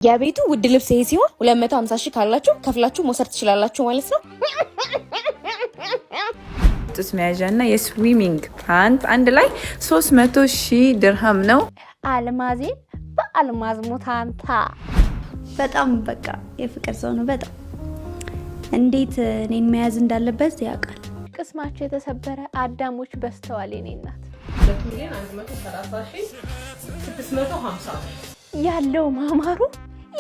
የቤቱ ውድ ልብስ ይሄ ሲሆን 250 ሺህ ካላችሁ ከፍላችሁ መውሰድ ትችላላችሁ ማለት ነው። ጡት መያዣና የስዊሚንግ ፓንት አንድ ላይ 300 ሺህ ድርሃም ነው። አልማዜን በአልማዝ ሙታንታ በጣም በቃ የፍቅር ሰው ነው። በጣም እንዴት እኔን መያዝ እንዳለበት ያውቃል። ቅስማቸው የተሰበረ አዳሞች በስተዋል የኔ እናት 2,130,650 ያለው ማማሩ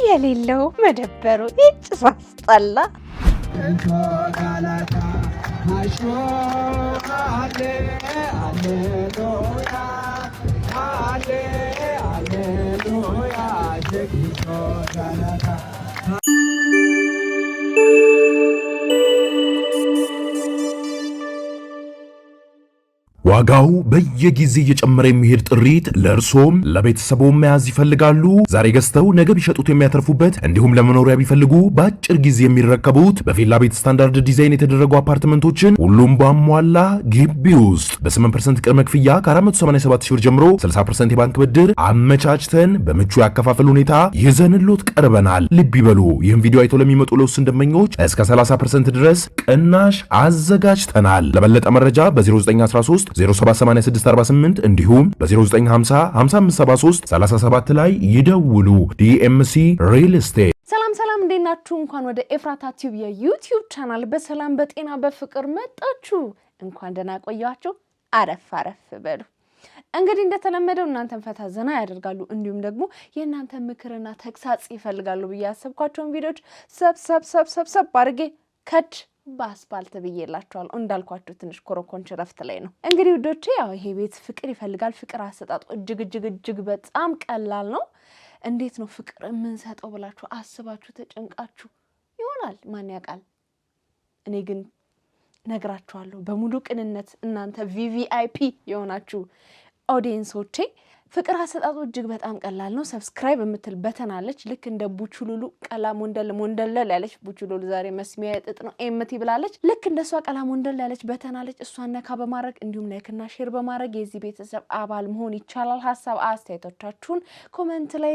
የሌለው መደበሩ ይጭሳስጣላ ዋጋው በየጊዜ እየጨመረ የሚሄድ ጥሪት ለእርሶም ለቤተሰቦም መያዝ ይፈልጋሉ? ዛሬ ገዝተው ነገ ቢሸጡት የሚያተርፉበት እንዲሁም ለመኖሪያ ቢፈልጉ በአጭር ጊዜ የሚረከቡት በቪላ ቤት ስታንዳርድ ዲዛይን የተደረጉ አፓርትመንቶችን ሁሉም ባሟላ ግቢ ውስጥ በ8% ቅድመ ክፍያ ከ487 ሺህ ብር ጀምሮ 60% የባንክ ብድር አመቻችተን በምቹ ያከፋፈል ሁኔታ ይዘንሎት ቀርበናል። ልብ ይበሉ፣ ይህን ቪዲዮ አይቶ ለሚመጡ ለውስን ደንበኞች እስከ 30% ድረስ ቅናሽ አዘጋጅተናል። ለበለጠ መረጃ በ0913 078648 እንዲሁም በ0950 5573 37 ላይ ይደውሉ። ዲኤምሲ ሪል ስቴት። ሰላም እንዴት ናችሁ? እንኳን ወደ ኤፍራታ ቲዩብ የዩቲዩብ ቻናል በሰላም በጤና በፍቅር መጣችሁ። እንኳን ደህና ቆያችሁ። አረፍ በሉ። እንግዲህ እንደተለመደው እናንተን ፈታ ዘና ያደርጋሉ እንዲሁም ደግሞ የእናንተ ምክርና ተግሳጽ ይፈልጋሉ ብዬ ያሰብኳቸውን ቪዲዮዎች ሰብ አድርጌ ከድ በአስፓልት ብዬላችኋለሁ። እንዳልኳችሁ ትንሽ ኮረኮንች ረፍት ላይ ነው። እንግዲህ ውዶቼ ያው ይሄ ቤት ፍቅር ይፈልጋል። ፍቅር አሰጣጡ እጅግ በጣም ቀላል ነው። እንዴት ነው ፍቅር የምንሰጠው ብላችሁ አስባችሁ ተጨንቃችሁ ይሆናል፣ ማን ያውቃል። እኔ ግን ነግራችኋለሁ በሙሉ ቅንነት እናንተ ቪቪአይፒ የሆናችሁ ኦዲየንሶቼ ፍቅር አሰጣጡ እጅግ በጣም ቀላል ነው። ሰብስክራይብ የምትል በተን አለች። ልክ እንደ ቡቹሉሉ ቀላ ሞንደል ያለች ቡቹሉሉ ዛሬ መስሚያ ጥጥ ነው ኤምቲ ብላለች። ልክ እንደሷ ቀላ ሞንደል ያለች በተን አለች። እሷን ነካ በማድረግ እንዲሁም ላይክና ሼር በማድረግ የዚህ ቤተሰብ አባል መሆን ይቻላል። ሀሳብ አስተያየቶቻችሁን ኮሜንት ላይ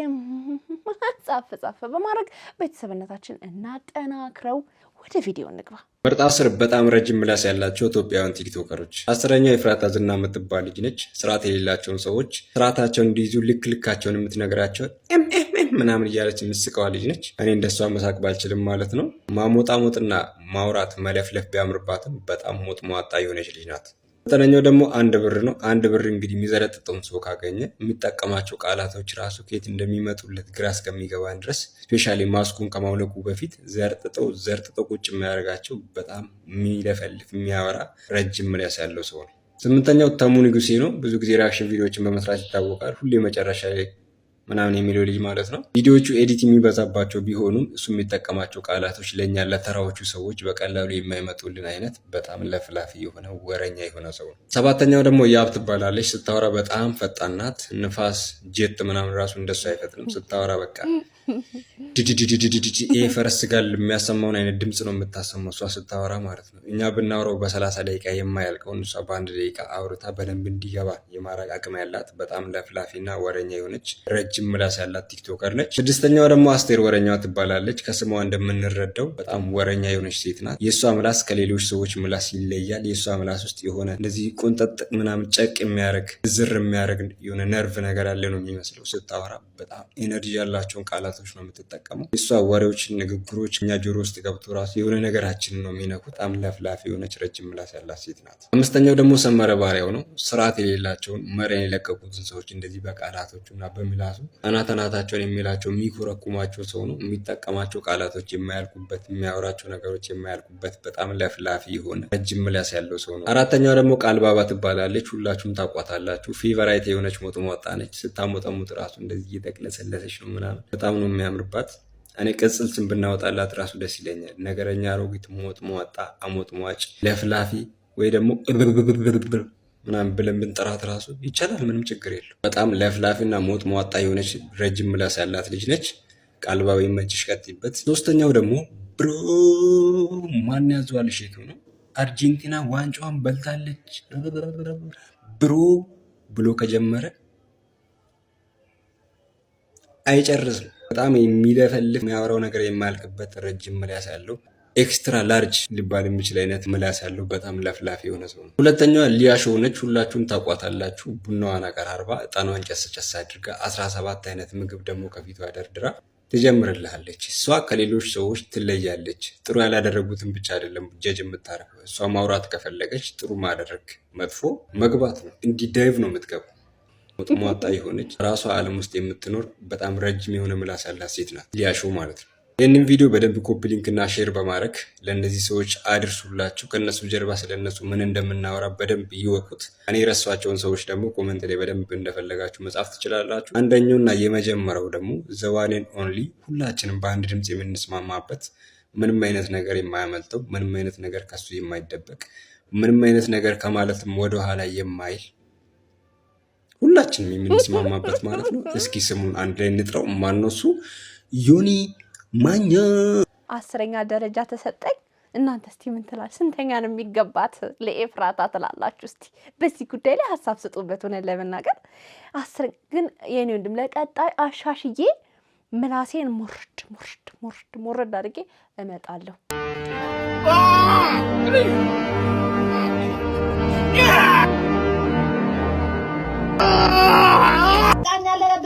ጻፍ በማድረግ ቤተሰብነታችን እናጠናክረው። ወደ ቪዲዮ እንግባ። ምርጥ 10 በጣም ረጅም ምላስ ያላቸው ኢትዮጵያውያን ቲክቶከሮች። 10ኛው ኤፍራታ ዝና የምትባል ልጅ ነች። ስርዓት የሌላቸውን ሰዎች ስርዓታቸውን እንዲይዙ ልካቸውን የምትነግራቸው ምናምን እያለች የምትስቀዋ ልጅ ነች። እኔ እንደሷ መሳቅ ባልችልም ማለት ነው። ማሞጣሞጥና ማውራት መለፍለፍ ቢያምርባትም በጣም ሞጥ ሟጣ የሆነች ልጅ ናት። 9ኛው ደግሞ አንድ ብር ነው። አንድ ብር እንግዲህ የሚዘረጥጠውን ሰው ካገኘ የሚጠቀማቸው ቃላቶች ራሱ ከየት እንደሚመጡለት ግራ እስከሚገባን ድረስ ስፔሻሊ ማስኩን ከማውለቁ በፊት ዘርጥጠው ቁጭ የሚያደርጋቸው በጣም የሚለፈልፍ የሚያወራ ረጅም ምላስ ያለው ሰው ነው። 8ኛው ተሙ ንጉሴ ነው። ብዙ ጊዜ ሪአክሽን ቪዲዮዎችን በመስራት ይታወቃል። ሁሌ መጨረሻ ላይ ምናምን የሚለው ልጅ ማለት ነው። ቪዲዮዎቹ ኤዲት የሚበዛባቸው ቢሆኑም እሱ የሚጠቀማቸው ቃላቶች ለእኛ ለተራዎቹ ሰዎች በቀላሉ የማይመጡልን አይነት በጣም ለፍላፊ የሆነ ወረኛ የሆነ ሰው ነው። 7ኛው ደግሞ ያብ ትባላለች። ስታወራ በጣም ፈጣን ናት። ንፋስ ጄት ምናምን ራሱ እንደሱ አይፈጥንም። ስታወራ በቃ ይሄ ፈረስ ጋር የሚያሰማውን አይነት ድምፅ ነው የምታሰማው እሷ ስታወራ ማለት ነው። እኛ ብናወራው በ30 ደቂቃ የማያልቀውን እሷ በ1 ደቂቃ አውርታ በደንብ እንዲገባ የማድረግ አቅም ያላት በጣም ለፍላፊና ወረኛ የሆነች ረጅም ምላስ ያላት ቲክቶከር ነች። 6ኛው ደግሞ አስቴር ወረኛዋ ትባላለች። ከስሟ እንደምንረዳው በጣም ወረኛ የሆነች ሴት ናት። የእሷ ምላስ ከሌሎች ሰዎች ምላስ ይለያል። የእሷ ምላስ ውስጥ የሆነ እንደዚህ ቁንጠጥ ምናምን ጨቅ የሚያደርግ ዝር የሚያደርግ የሆነ ነርቭ ነገር ያለ ነው የሚመስለው። ስታወራ በጣም ኤነርጂ ያላቸውን ቃላት ነው የምትጠቀመው። የሷ ወሬዎች፣ ንግግሮች እኛ ጆሮ ውስጥ ገብቶ ራሱ የሆነ ነገራችንን ነው የሚነኩት። በጣም ለፍላፊ የሆነች ረጅም ምላስ ያላት ሴት ናት። 5ኛው ደግሞ ሰመረ ባሪያው ነው። ስርዓት የሌላቸውን መረን የለቀቁትን ሰዎች እንደዚህ በቃላቶቹ እና በምላሱ አናታቸውን የሚላቸው የሚኮረኩማቸው ሰው ነው። የሚጠቀማቸው ቃላቶች የማያልቁበት፣ የሚያወራቸው ነገሮች የማያልቁበት በጣም ለፍላፊ የሆነ ረጅም ምላስ ያለው ሰው ነው። 4ኛው ደግሞ ቃል ባባ ትባላለች። ሁላችሁም ታቋታላችሁ። ፌቨራይት የሆነች ሞጥሟጣ ነች። ስታሞጠሙጥ ራሱ እንደዚህ እየጠቅለሰለሰች ነው ምናምን በጣም ነው የሚያምርባት። እኔ ቅጽል ስም ብናወጣላት ራሱ ደስ ይለኛል። ነገረኛ፣ አሮጊት፣ ሞጥሟጣ፣ አሞጥሟጭ፣ ለፍላፊ ወይ ደግሞ ምናምን ብለን ብንጠራት ራሱ ይቻላል። ምንም ችግር የለው። በጣም ለፍላፊና ሞጥሟጣ የሆነች ረጅም ምላስ ያላት ልጅ ነች። ቃልባ ወይም መችሽ ቀጥይበት። 3ኛው ደግሞ ብሮ ማን ያዘዋል ሼቱ ነው። አርጀንቲና ዋንጫዋን በልታለች ብሮ ብሎ ከጀመረ አይጨርስም። በጣም የሚለፈልፍ የሚያወራው ነገር የማያልቅበት ረጅም ምላስ ያለው ኤክስትራ ላርጅ ሊባል የሚችል አይነት ምላስ ያለው በጣም ለፍላፊ የሆነ ሰው ነው። ሁለተኛዋ ሊያሾ ነች። ሁላችሁም ታውቋታላችሁ። ቡናዋን አቀራርባ እጣኗን ጨስ አድርጋ 17 አይነት ምግብ ደግሞ ከፊቷ ደርድራ ትጀምርልሃለች። እሷ ከሌሎች ሰዎች ትለያለች። ጥሩ ያላደረጉትን ብቻ አይደለም ጀጅ የምታረገው። እሷ ማውራት ከፈለገች ጥሩ ማድረግ መጥፎ መግባት ነው። እንዲህ ዳይቭ ነው የምትገባው። ሞጥሟጣ የሆነች ራሷ ዓለም ውስጥ የምትኖር በጣም ረጅም የሆነ ምላስ ያላት ሴት ናት ሊያሾ ማለት ነው። ይህንን ቪዲዮ በደንብ ኮፒ ሊንክ እና ሼር በማድረግ ለእነዚህ ሰዎች አድርሱላችሁ። ከእነሱ ጀርባ ስለነሱ ምን እንደምናወራ በደንብ ይወቁት። እኔ የረሷቸውን ሰዎች ደግሞ ኮመንት ላይ በደንብ እንደፈለጋችሁ መጻፍ ትችላላችሁ። አንደኛውና የመጀመሪያው ደግሞ ዘዋኔን ኦንሊ ሁላችንም በአንድ ድምፅ የምንስማማበት ምንም አይነት ነገር የማያመልጠው ምንም አይነት ነገር ከሱ የማይደበቅ ምንም አይነት ነገር ከማለትም ወደኋላ የማይል ሁላችንም የምንስማማበት ማለት ነው። እስኪ ስሙን አንድ ላይ እንጥራው። ማነው እሱ? ዮኒ ማኛ 10ኛ ደረጃ ተሰጠኝ። እናንተ እስቲ ምን ትላል? ስንተኛ ነው የሚገባት ለኤፍራታ ትላላችሁ? እስቲ በዚህ ጉዳይ ላይ ሀሳብ ስጡበት። ሆነ ለመናገር 10 ግን የኔ ወንድም ለቀጣይ አሻሽዬ ምላሴን ሞርድ አድርጌ እመጣለሁ።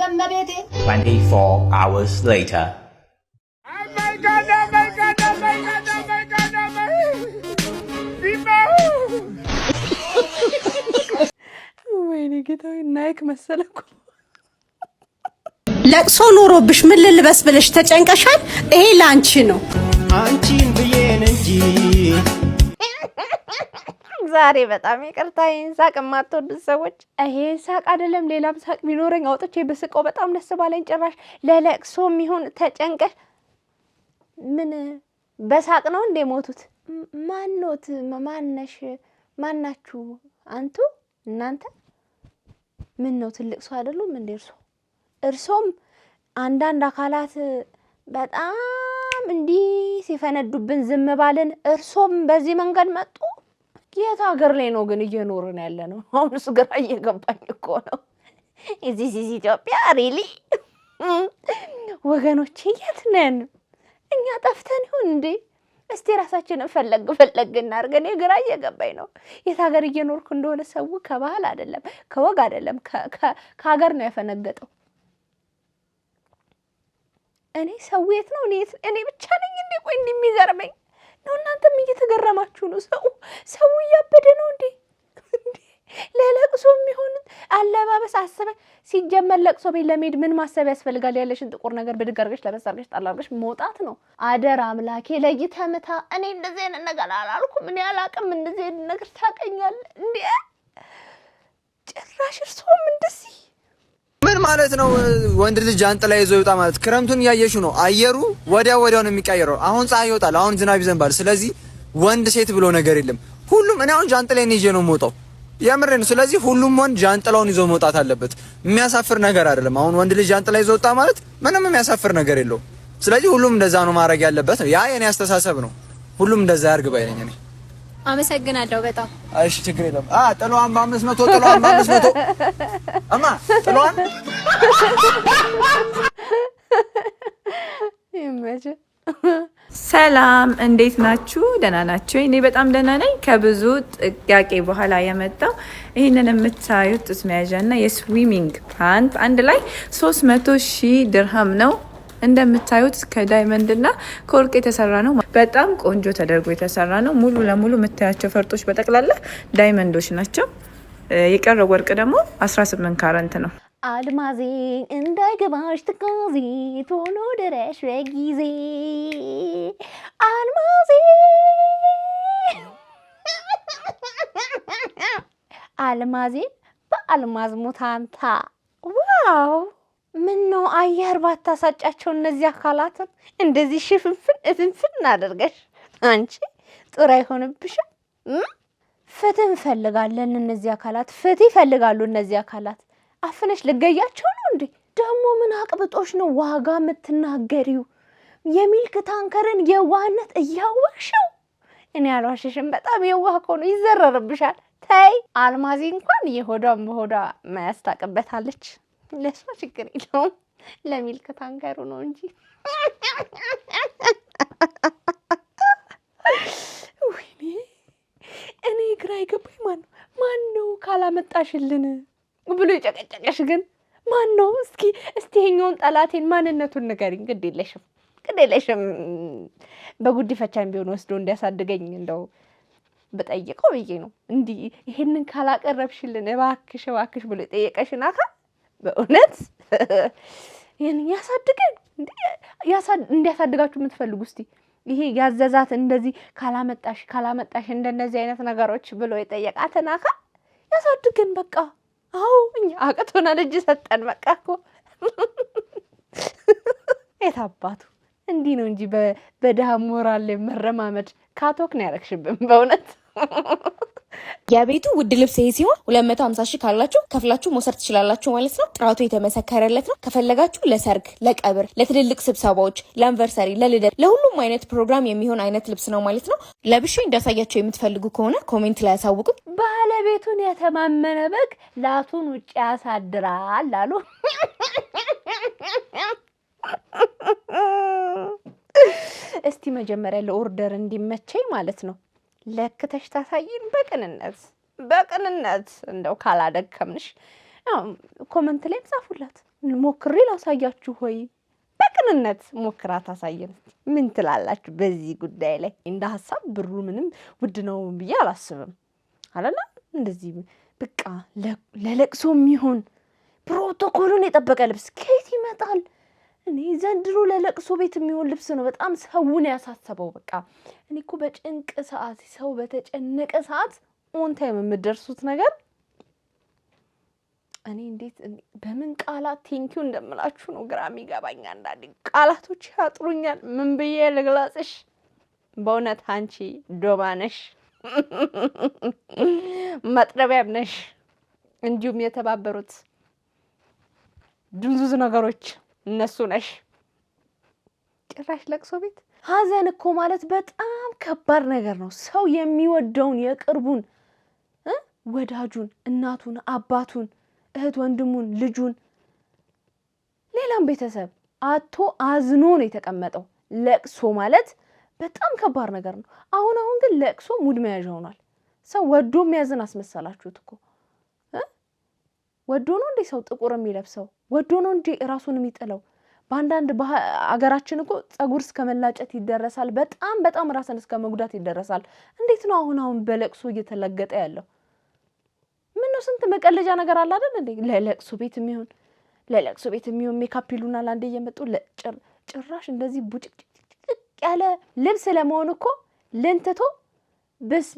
Bemebeete. 24 hours later. Oh my God, oh my God, oh my God, oh my God, oh my God. ወይኔ ጌታዬ ናይክ መሰለኩ። ለቅሶ ኖሮብሽ ምን ልልበስ ብለሽ ተጨንቀሻል። ይሄ ላንቺ ነው። አንቺን ብዬን እንጂ ዛሬ በጣም ይቅርታ። ይሄን ሳቅ የማትወዱት ሰዎች ይሄ ሳቅ አይደለም ሌላም ሳቅ ቢኖረኝ አውጥቼ በስቀው በጣም ደስ ባለኝ። ጭራሽ ለለቅሶ የሚሆን ተጨንቀሽ ምን በሳቅ ነው እንደ ሞቱት? ማንኖት ማነሽ ማናችሁ? አንቱ እናንተ ምን ነው ትልቅ ሰው አይደሉም እንዴ? እርሶም አንዳንድ አካላት በጣም እንዲህ ሲፈነዱብን ዝም ባልን፣ እርሶም በዚህ መንገድ መጡ። የት ሀገር ላይ ነው ግን እየኖርን ያለ ነው? አሁንስ ግራ እየገባኝ እኮ ነው። እዚህ ኢትዮጵያ ሪሊ ወገኖቼ የት ነን እኛ? ጠፍተን ይሁን እንዴ? እስቲ ራሳችንን ፈለግ እናድርገን። ግራ እየገባኝ ነው። የት ሀገር እየኖርኩ እንደሆነ ሰው ከባህል አይደለም ከወግ አይደለም ከሀገር ነው ያፈነገጠው። እኔ ሰው የት ነው? እኔ ብቻ ነኝ እንዴ? ቆይ እንደሚገርመኝ ነው። እናንተም እየተገረማችሁ ነው። ሰው እያበደ ነው እንዴ? ለለቅሶ የሚሆን አለባበስ አሰበ። ሲጀመር ለቅሶ ቤት ለመሄድ ምን ማሰብ ያስፈልጋል? ያለሽን ጥቁር ነገር ብድግ አድርገሽ ለበስ አድርገሽ ጣል አድርገሽ መውጣት ነው። አደራ አምላኬ ለይተህ ምታ። እኔ እንደዚህ አይነት ነገር አላልኩም። እኔ አላቅም እንደዚህ አይነት ነገር ታውቀኛለህ እንዴ? ጭራሽ እርሶም እንደዚህ ምን ማለት ነው? ወንድ ልጅ ጃንጥላ ይዞ ይወጣ ማለት ክረምቱን እያየሽው ነው። አየሩ ወዲያው ነው የሚቀየረው። አሁን ፀሐይ ይወጣል፣ አሁን ዝናብ ይዘንባል። ስለዚህ ወንድ ሴት ብሎ ነገር የለም። ሁሉም እኔ አሁን ጃንጥላዬን ይዤ ነው የምወጣው፣ የምሬን። ስለዚህ ሁሉም ወንድ ጃንጥላውን ይዞ መውጣት አለበት። የሚያሳፍር ነገር አይደለም። አሁን ወንድ ልጅ ጃንጥላ ይዞ ወጣ ማለት ምንም የሚያሳፍር ነገር የለውም። ስለዚህ ሁሉም እንደዛ ነው ማድረግ ያለበት። ያ የኔ አስተሳሰብ ነው። ሁሉም እንደዛ ያርግ ባይነኝ እኔ። አመሰግናለሁ በጣም። እሺ ችግር የለም። ጥሏን በ500 ጥሏን በ500 አማ ጥሏን ይመጭ። ሰላም እንዴት ናችሁ? ደህና ናችሁ? እኔ በጣም ደህና ነኝ። ከብዙ ጥያቄ በኋላ የመጣው ይህንን የምታዩት ጡት መያዣና የስዊሚንግ ፓንት አንድ ላይ 300,000 ድርሃም ነው። እንደምታዩት ከዳይመንድ እና ከወርቅ የተሰራ ነው። በጣም ቆንጆ ተደርጎ የተሰራ ነው። ሙሉ ለሙሉ የምታያቸው ፈርጦች በጠቅላላ ዳይመንዶች ናቸው። የቀረው ወርቅ ደግሞ 18 ካራንት ነው። አልማዜ እንዳይገባሽ ትካዜ ቶሎ ድረሽ በጊዜ አልማዜ አልማዜን በአልማዝ ሙታንታ። ዋው ምን ነው አየር ባታሳጫቸው እነዚህ አካላትን እንደዚህ ሽፍንፍን አድርገሽ አንቺ ጥሩ አይሆንብሽም? ፍትህ እንፈልጋለን። እነዚህ አካላት ፍትህ ይፈልጋሉ። እነዚህ አካላት አፍነሽ ልገያቸው ነው እንዴ? ደግሞ ምን አቅብጦሽ ነው ዋጋ የምትናገሪው? የሚልክ ታንከርን የዋህነት እያወቅሽው። እኔ አልዋሽሽም፣ በጣም የዋህ ከሆነ ይዘረርብሻል። ተይ አልማዚ እንኳን የሆዷን በሆዷ ማያስታቅበታለች። ለሷ ችግር የለውም። ለሚልክ ታንከሩ ነው እንጂ ወይኔ እኔ ግራ ይገባኝ ማን ነው ካላመጣሽልን ብሎ ይጨቀጨቀሽ ግን ማን ነው እስኪ ይሄኛውን ጠላቴን ማንነቱን ንገሪኝ ግድ የለሽም በጉዲፈቻም ቢሆን ወስዶ እንዲያሳድገኝ እንደው በጠይቀው ብዬ ነው እንዲ ይሄንን ካላቀረብሽልን እባክሽ ብሎ ጠየቀሽና በእውነት ይሄን ያሳድገን እንዲያሳድጋችሁ የምትፈልጉ እስቲ ይሄ ያዘዛት እንደዚህ ካላመጣሽ እንደነዚህ አይነት ነገሮች ብሎ የጠየቃትና ያሳድገን በቃ አዎ እኛ አቅቶናል እጅ ሰጠን በቃ እኮ የታባቱ እንዲህ ነው እንጂ በደሃ ሞራል ላይ መረማመድ ካቶክ ነው ያረክሽብን በእውነት የቤቱ ውድ ልብስ ይሄ ሲሆን 250 ሺህ ካላችሁ ከፍላችሁ መውሰድ ትችላላችሁ ማለት ነው። ጥራቱ የተመሰከረለት ነው። ከፈለጋችሁ ለሰርግ፣ ለቀብር፣ ለትልልቅ ስብሰባዎች፣ ለአንቨርሰሪ፣ ለልደት፣ ለሁሉም አይነት ፕሮግራም የሚሆን አይነት ልብስ ነው ማለት ነው። ለብሼ እንዳሳያችሁ የምትፈልጉ ከሆነ ኮሜንት ላይ ያሳውቁ። ባለቤቱን የተማመነ በግ ላቱን ውጭ ያሳድራል አሉ። እስቲ መጀመሪያ ለኦርደር እንዲመቸኝ ማለት ነው ለክተሽ ታሳይን በቅንነት እንደው ካላደከምንሽ ኮሜንት ላይ ጻፉላት ሞክሬ ላሳያችሁ ሆይ በቅንነት ሞክራ ታሳየን ምን ትላላችሁ በዚህ ጉዳይ ላይ እንደ ሐሳብ ብሩ ምንም ውድ ነው ብዬ አላስብም አለና እንደዚህ በቃ ለለቅሶ የሚሆን ፕሮቶኮሉን የጠበቀ ልብስ ከየት ይመጣል እኔ ዘንድሮ ለለቅሶ ቤት የሚሆን ልብስ ነው በጣም ሰውን ያሳሰበው በቃ እኔ እኮ በጭንቅ ሰዓት ሰው በተጨነቀ ሰዓት ኦን ታይም የምደርሱት ነገር እኔ እንዴት በምን ቃላት ቴንኪው እንደምላችሁ ነው ግራ የሚገባኝ አንዳንዴ ቃላቶች ያጥሩኛል ምን ብዬ ልግለጽሽ በእውነት አንቺ ዶማ ነሽ መጥረቢያም ነሽ እንዲሁም የተባበሩት ድንዙዝ ነገሮች እነሱ ነሽ ጭራሽ ለቅሶ ቤት ሀዘን እኮ ማለት በጣም ከባድ ነገር ነው ሰው የሚወደውን የቅርቡን ወዳጁን እናቱን አባቱን እህት ወንድሙን ልጁን ሌላም ቤተሰብ አቶ አዝኖ ነው የተቀመጠው ለቅሶ ማለት በጣም ከባድ ነገር ነው አሁን ግን ለቅሶ ሙድ መያዣ ሆኗል ሰው ወዶ የሚያዝን አስመሰላችሁት እኮ ወዶ ነው እንዴ ሰው ጥቁር የሚለብሰው ወዶ ነው እንዴ ራሱን የሚጥለው በአንዳንድ አገራችን እኮ ጸጉር እስከ መላጨት ይደረሳል በጣም ራስን እስከ መጉዳት ይደረሳል እንዴት ነው አሁን በለቅሶ እየተለገጠ ያለው ምን ነው ስንት መቀለጃ ነገር አለ አይደል እንዴ ለለቅሶ ቤት የሚሆን ሜካፕ ይሉናል አንዴ እየመጡ ጭራሽ እንደዚህ ቡጭጭ ያለ ልብስ ለመሆን እኮ ለንተቶ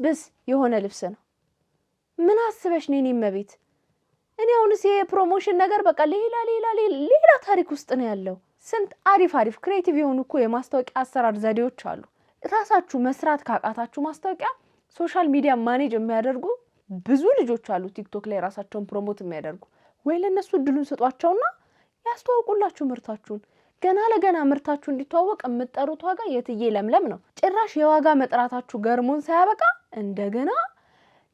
ብስ የሆነ ልብስ ነው ምን አስበሽ ነኝ መቤት እኔ አሁንስ የፕሮሞሽን ነገር በቃ ሌላ ታሪክ ውስጥ ነው ያለው ስንት አሪፍ ክሬቲቭ የሆኑ እኮ የማስታወቂያ አሰራር ዘዴዎች አሉ ራሳችሁ መስራት ካቃታችሁ ማስታወቂያ ሶሻል ሚዲያ ማኔጅ የሚያደርጉ ብዙ ልጆች አሉ ቲክቶክ ላይ ራሳቸውን ፕሮሞት የሚያደርጉ ወይ ለነሱ እድሉን ስጧቸውና ያስተዋውቁላችሁ ምርታችሁን ገና ለገና ምርታችሁ እንዲተዋወቅ የምትጠሩት ዋጋ የትዬ ለምለም ነው ጭራሽ የዋጋ መጥራታችሁ ገርሞን ሳያበቃ እንደገና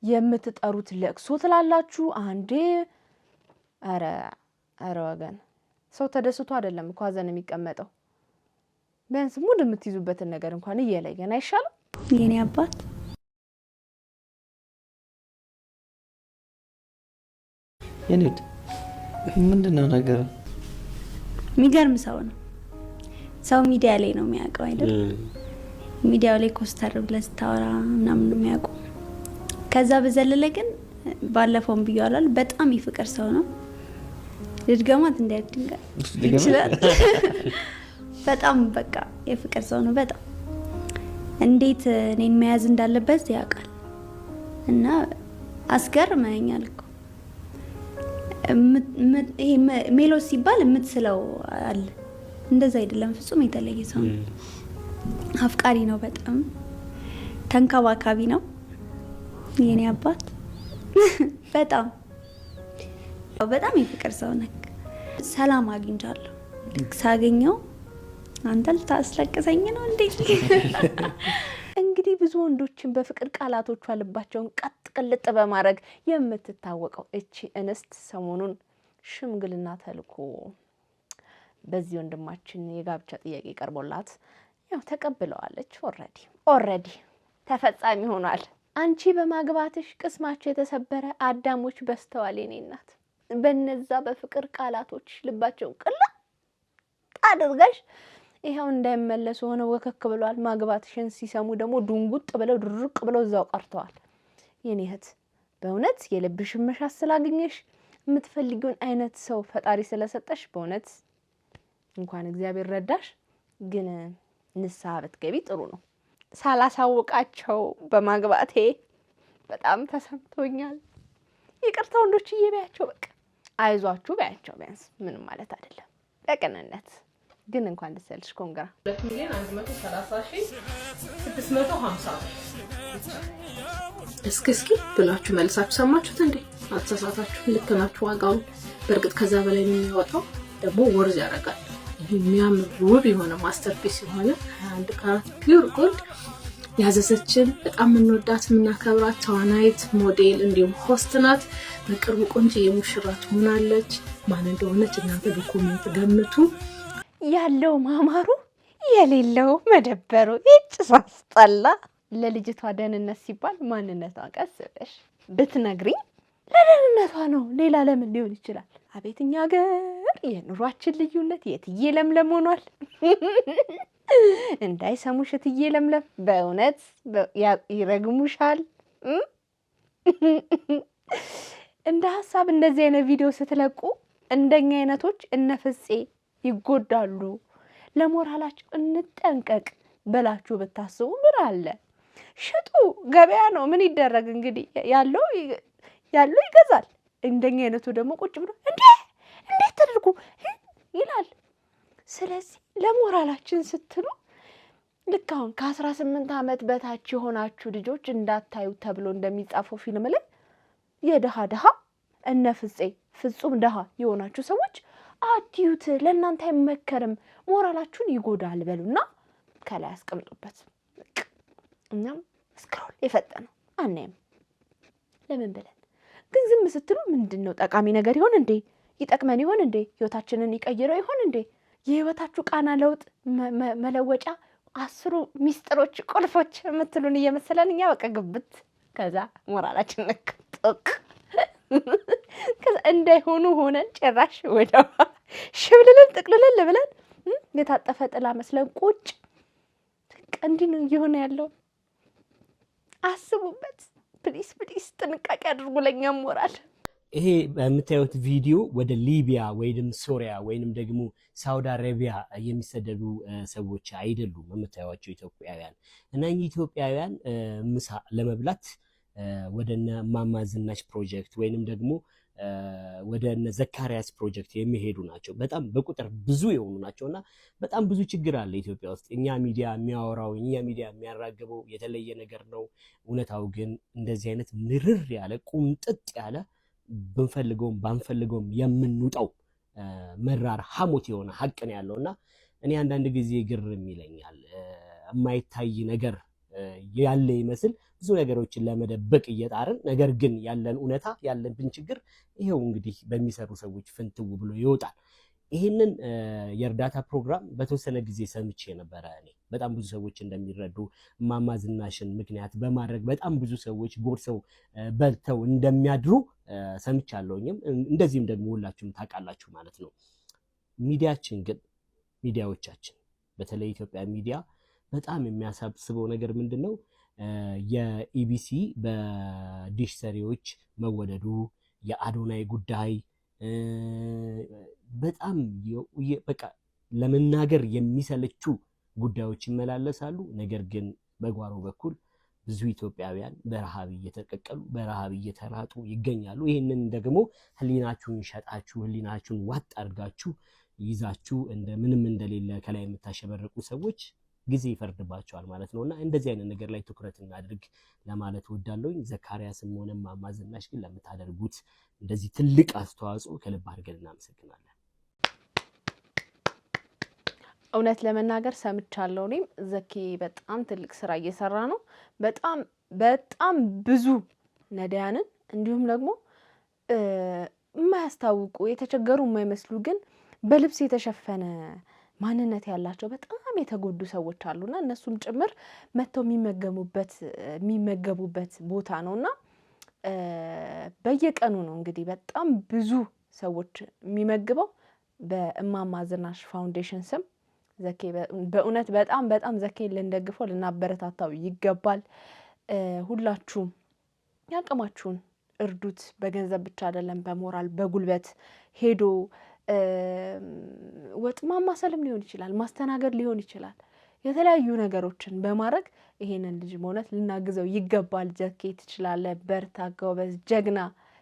የምትጠሩት ለቅሶ ትላላችሁ አንዴ አረ ወገን ሰው ተደስቶ አይደለም እኮ ሀዘን የሚቀመጠው ቢያንስ ሙድ የምትይዙበትን ነገር እንኳን እየለየን አይሻልም የኔ አባት የኔት ምንድነው ነገር የሚገርም ሰው ነው ሰው ሚዲያ ላይ ነው የሚያውቀው አይደል ሚዲያው ላይ ኮስተር ብለህ ስታወራ ምናምን ነው የሚያውቀው ከዛ በዘለለ ግን ባለፈውም ብያለሁ በጣም ይፍቅር ሰው ነው ልድገማት እንዳይድንጋ ይችላል በጣም በቃ የፍቅር ሰው ነው በጣም እንዴት እኔን መያዝ እንዳለበት ያውቃል እና አስገርመኛል እኮ ይሄ ሜሎስ ሲባል የምትስለው አለ እንደዛ አይደለም ፍጹም የተለየ ሰው ነው አፍቃሪ ነው በጣም ተንከባካቢ ነው የኔ አባት በጣም የፍቅር ሰው ነክ ሰላም አግኝቻለሁ ሳገኘው አንተ ልታስለቅሰኝ ነው እንዴ እንግዲህ ብዙ ወንዶችን በፍቅር ቃላቶቿ ልባቸውን ቀጥ ቅልጥ በማድረግ የምትታወቀው እቺ እንስት ሰሞኑን ሽምግልና ተልኮ በዚህ ወንድማችን የጋብቻ ጥያቄ ቀርቦላት ያው ተቀብለዋለች። ኦሬዲ ተፈጻሚ ሆኗል። አንቺ በማግባትሽ ቅስማቸው የተሰበረ አዳሞች በስተዋል የኔ እናት። በነዛ በፍቅር ቃላቶች ልባቸው ቅላ አድርገሽ ይሄው እንዳይመለሱ ሆነ ወከክ ብለዋል። ማግባትሽን ሲሰሙ ደግሞ ዱንጉጥ ብለው ድርቅ ብለው እዛው ቀርተዋል። የኔ እህት በእውነት የልብሽን መሻት ስላገኘሽ የምትፈልጊውን አይነት ሰው ፈጣሪ ስለሰጠሽ በእውነት እንኳን እግዚአብሔር ረዳሽ። ግን ንስሐ ብትገቢ ጥሩ ነው። ሳላሳውቃቸው በማግባቴ በጣም ተሰምቶኛል። ይቅርታ ወንዶችዬ በያቸው፣ በቃ አይዟችሁ በያቸው። ቢያንስ ምንም ማለት አይደለም በቅንነት። ግን እንኳን ደስ ያለሽ ኮንግራ። 2,130,650 እስኪ ብላችሁ መልሳችሁ ሰማችሁት እንዴ? አትሳሳታችሁ። ልክ ናችሁ። ዋጋውን በእርግጥ ከዛ በላይ የሚያወጣው ደግሞ ወርዝ ያደርጋል። ይሄ የሚያምር ውብ የሆነ ማስተርፒስ የሆነ 21 ካራት ፒውር ጎልድ ያዘዘችን በጣም የምንወዳት የምናከብራት ተዋናይት ሞዴል እንዲሁም ሆስት ናት። በቅርቡ ቆንጆ የሙሽራ ትሆናለች። ማን እንደሆነች እናንተ በኮሜንት ገምቱ። ያለው ማማሩ የሌለው መደበሩ ይጭሳስጠላ። ለልጅቷ ደህንነት ሲባል ማንነቷ ቀስ ብለሽ ብትነግሪኝ ለደህንነቷ ነው። ሌላ ለምን ሊሆን ይችላል? አቤት እኛ ሀገር የኑሯችን ልዩነት የትዬ ለምለም ሆኗል። እንዳይሰሙሽ እትዬ ለምለም በእውነት ይረግሙሻል። እንደ ሀሳብ እንደዚህ አይነት ቪዲዮ ስትለቁ እንደኛ አይነቶች እነ ፍፄ ይጎዳሉ። ለሞራላቸው እንጠንቀቅ ብላችሁ ብታስቡ ምን አለ? ሽጡ፣ ገበያ ነው። ምን ይደረግ እንግዲህ ያለው ይገዛል። እንደኛ አይነቱ ደግሞ ቁጭ ብሎ እንዴት ተደርጉ ይላል። ስለዚህ ለሞራላችን ስትሉ ልክ አሁን ከ18 ዓመት በታች የሆናችሁ ልጆች እንዳታዩ ተብሎ እንደሚጻፈው ፊልም ላይ የደሃ እነ ፍፄ ፍጹም ደሃ የሆናችሁ ሰዎች አትዩት፣ ለእናንተ አይመከርም፣ ሞራላችሁን ይጎዳል በሉና ከላይ አስቀምጡበት። እኛም ስክሮል የፈጠነው አናይም። ለምን ብለን ግን ዝም ስትሉ ምንድነው? ጠቃሚ ነገር ይሆን እንዴ? ይጠቅመን ይሆን እንዴ? ህይወታችንን ይቀይረው ይሆን እንዴ? የህይወታችሁ ቃና ለውጥ መለወጫ 10 ሚስጥሮች ቁልፎች የምትሉን እየመሰለን እኛ በቃ ግብት ከዛ ሞራላችን ነክቶክ ከዛ እንዳይሆኑ ሆነን ጭራሽ ወደው ሽብልልን ጥቅልልን ብለን የታጠፈ ጥላ መስለን ቁጭ እንዲህ ነው እየሆነ ያለው። አስቡበት ፕሊስ፣ ጥንቃቄ አድርጉ። ለኛም ሞራል ይሄ በምታዩት ቪዲዮ ወደ ሊቢያ ወይም ሶሪያ ወይንም ደግሞ ሳውዲ አረቢያ የሚሰደዱ ሰዎች አይደሉም የምታዩቸው ኢትዮጵያውያን። እነኚህ ኢትዮጵያውያን ምሳ ለመብላት ወደ እነ እማማ ዝናሽ ፕሮጀክት ወይንም ደግሞ ወደ እነ ዘካሪያስ ፕሮጀክት የሚሄዱ ናቸው። በጣም በቁጥር ብዙ የሆኑ ናቸውና በጣም ብዙ ችግር አለ ኢትዮጵያ ውስጥ። እኛ ሚዲያ የሚያወራው እኛ ሚዲያ የሚያራግበው የተለየ ነገር ነው። እውነታው ግን እንደዚህ አይነት ምርር ያለ ቁምጥጥ ያለ ብንፈልገውም ባንፈልገውም የምንውጣው መራር ሐሞት የሆነ ሐቅ ነው ያለውና እኔ አንዳንድ ጊዜ ግርም ይለኛል። የማይታይ ነገር ያለ ይመስል ብዙ ነገሮችን ለመደበቅ እየጣርን ነገር ግን ያለን እውነታ ያለብን ችግር ይሄው እንግዲህ በሚሰሩ ሰዎች ፍንትው ብሎ ይወጣል። ይሄንን የእርዳታ ፕሮግራም በተወሰነ ጊዜ ሰምቼ ነበረ። እኔ በጣም ብዙ ሰዎች እንደሚረዱ እማማ ዝናሽን ምክንያት በማድረግ በጣም ብዙ ሰዎች ጎርሰው በልተው እንደሚያድሩ ሰምቻለሁኝም እንደዚህም ደግሞ ሁላችሁም ታውቃላችሁ ማለት ነው። ሚዲያችን ግን ሚዲያዎቻችን በተለይ ኢትዮጵያ ሚዲያ በጣም የሚያሳስበው ነገር ምንድነው? የኢቢሲ በዲሽ ሰሪዎች መወደዱ፣ የአዶናይ ጉዳይ በጣም በቃ ለመናገር የሚሰለቹ ጉዳዮች ይመላለሳሉ። ነገር ግን በጓሮ በኩል ብዙ ኢትዮጵያውያን በረሃብ እየተቀቀሉ በረሃብ እየተራጡ ይገኛሉ። ይህንን ደግሞ ህሊናችሁን ሸጣችሁ ህሊናችሁን ዋጥ አድርጋችሁ ይዛችሁ እንደ ምንም እንደሌለ ከላይ የምታሸበርቁ ሰዎች ጊዜ ይፈርድባቸዋል ማለት ነውና እንደዚህ አይነት ነገር ላይ ትኩረት እናድርግ ለማለት ወዳለሁኝ። ዘካሪያስም ሆነ እማማ ዝናሽ ግን ለምታደርጉት እንደዚህ ትልቅ አስተዋጽኦ ከልብ አድርገን እናመሰግናለን። እውነት ለመናገር ሰምቻለሁ። እኔም ዘኪ በጣም ትልቅ ስራ እየሰራ ነው። በጣም ብዙ ነዳያንን እንዲሁም ደግሞ የማያስታውቁ የተቸገሩ የማይመስሉ ግን በልብስ የተሸፈነ ማንነት ያላቸው በጣም የተጎዱ ሰዎች አሉና እነሱም ጭምር መተው የሚመገቡበት ቦታ ነውና በየቀኑ ነው እንግዲህ በጣም ብዙ ሰዎች የሚመግበው በእማማ ዝናሽ ፋውንዴሽን ስም። ዘኬ በእውነት በጣም ዘኬን ልንደግፈው ልናበረታታው ይገባል። ሁላችሁም ያቅማችሁን እርዱት። በገንዘብ ብቻ አይደለም፣ በሞራል በጉልበት ሄዶ ወጥ ማማሰልም ሊሆን ይችላል፣ ማስተናገድ ሊሆን ይችላል። የተለያዩ ነገሮችን በማድረግ ይሄንን ልጅ በእውነት ልናግዘው ይገባል። ዘኬ ትችላለህ፣ በርታ፣ ጎበዝ፣ ጀግና፣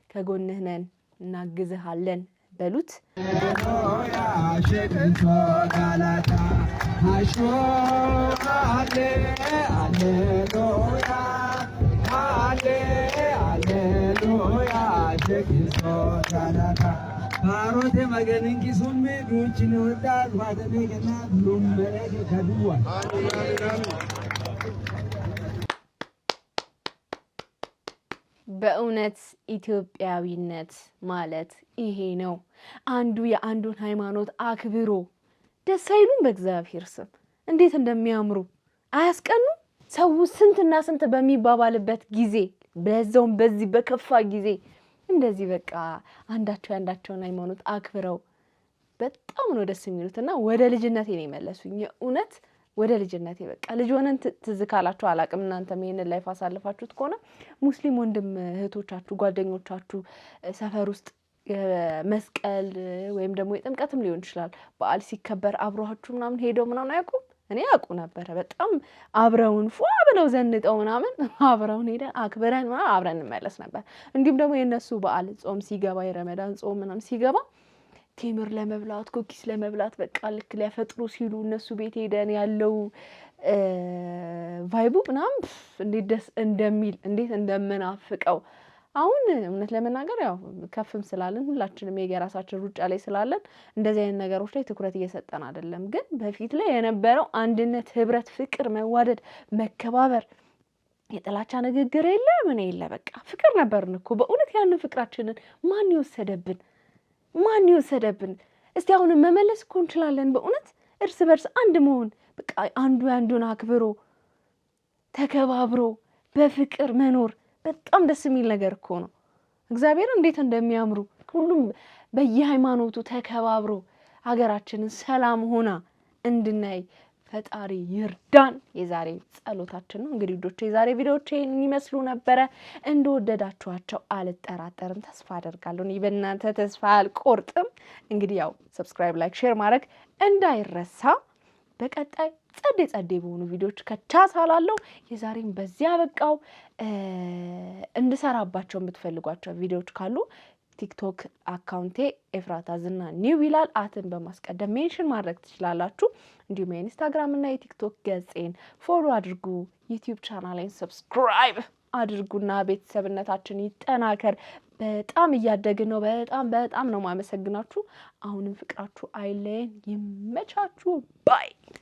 ከጎንህ ነን፣ እናግዝሃለን በሉት። ባሮቴ መገንንኪ ሱሜ ዱችን ወዳት ባተኔ ገና ሉመለክ ከዱዋ በእውነት ኢትዮጵያዊነት ማለት ይሄ ነው። አንዱ የአንዱን ሃይማኖት አክብሮ ደስ አይሉም? በእግዚአብሔር ስም እንዴት እንደሚያምሩ አያስቀኑ? ሰው ስንትና ስንት በሚባባልበት ጊዜ በዛውም በዚህ በከፋ ጊዜ እንደዚህ በቃ አንዳቸው ያንዳቸውን ሃይማኖት አክብረው በጣም ነው ደስ የሚሉትና ወደ ልጅነቴ ነው የመለሱኝ። የእውነት ወደ ልጅነቴ በቃ ልጅ ሆነን ትዝ ካላችሁ አላቅም፣ እናንተም ይሄንን ላይፍ አሳልፋችሁት ከሆነ ሙስሊም ወንድም እህቶቻችሁ፣ ጓደኞቻችሁ ሰፈር ውስጥ መስቀል ወይም ደግሞ የጥምቀትም ሊሆን ይችላል በዓል ሲከበር አብረዋችሁ ምናምን ሄደው ምናምን አያውቁም? እኔ ያውቁ ነበረ። በጣም አብረውን ፏ ብለው ዘንጠው ምናምን አብረውን ሄደን አክብረን ምናምን አብረን እንመለስ ነበር። እንዲሁም ደግሞ የእነሱ በዓል ጾም ሲገባ የረመዳን ጾም ምናምን ሲገባ ቴምር ለመብላት ኩኪስ ለመብላት በቃ ልክ ሊያፈጥሩ ሲሉ እነሱ ቤት ሄደን ያለው ቫይቡ ምናምን እንዴት ደስ እንደሚል እንዴት እንደምናፍቀው አሁን እውነት ለመናገር ያው ከፍም ስላለን ሁላችንም የየራሳችን ሩጫ ላይ ስላለን እንደዚህ አይነት ነገሮች ላይ ትኩረት እየሰጠን አይደለም። ግን በፊት ላይ የነበረው አንድነት፣ ህብረት፣ ፍቅር፣ መዋደድ፣ መከባበር፣ የጥላቻ ንግግር የለ ምን የለ በቃ ፍቅር ነበርን እኮ በእውነት። ያንን ፍቅራችንን ማን ይወሰደብን? ማን ይወሰደብን? እስቲ አሁንም መመለስ እኮ እንችላለን በእውነት እርስ በርስ አንድ መሆን በቃ አንዱ ያንዱን አክብሮ ተከባብሮ በፍቅር መኖር በጣም ደስ የሚል ነገር እኮ ነው። እግዚአብሔር እንዴት እንደሚያምሩ ሁሉም በየሃይማኖቱ ተከባብሮ ሀገራችንን ሰላም ሆና እንድናይ ፈጣሪ ይርዳን። የዛሬ ጸሎታችን ነው እንግዲህ ልጆቼ። የዛሬ ቪዲዮዎች ይሄን ይመስሉ ነበረ። እንደወደዳችኋቸው አልጠራጠርም፣ ተስፋ አደርጋለሁ። እኔ በእናንተ ተስፋ አልቆርጥም። እንግዲህ ያው ሰብስክራይብ፣ ላይክ፣ ሼር ማድረግ እንዳይረሳ። በቀጣይ ጸዴ በሆኑ ቪዲዮዎች ከቻሳላለሁ። የዛሬም በዚያ በቃው። እንድሰራባቸው የምትፈልጓቸው ቪዲዮዎች ካሉ ቲክቶክ አካውንቴ ኤፍራታ ዝና ኒው ይላል። አትን በማስቀደም ሜንሽን ማድረግ ትችላላችሁ። እንዲሁም የኢንስታግራም እና የቲክቶክ ገጼን ፎሎ አድርጉ። ዩቲዩብ ቻናሌን ሰብስክራይብ አድርጉና ቤተሰብነታችን ይጠናከር። በጣም እያደግን ነው። በጣም ነው ማመሰግናችሁ። አሁንም ፍቅራችሁ አይለየን። ይመቻችሁ። ባይ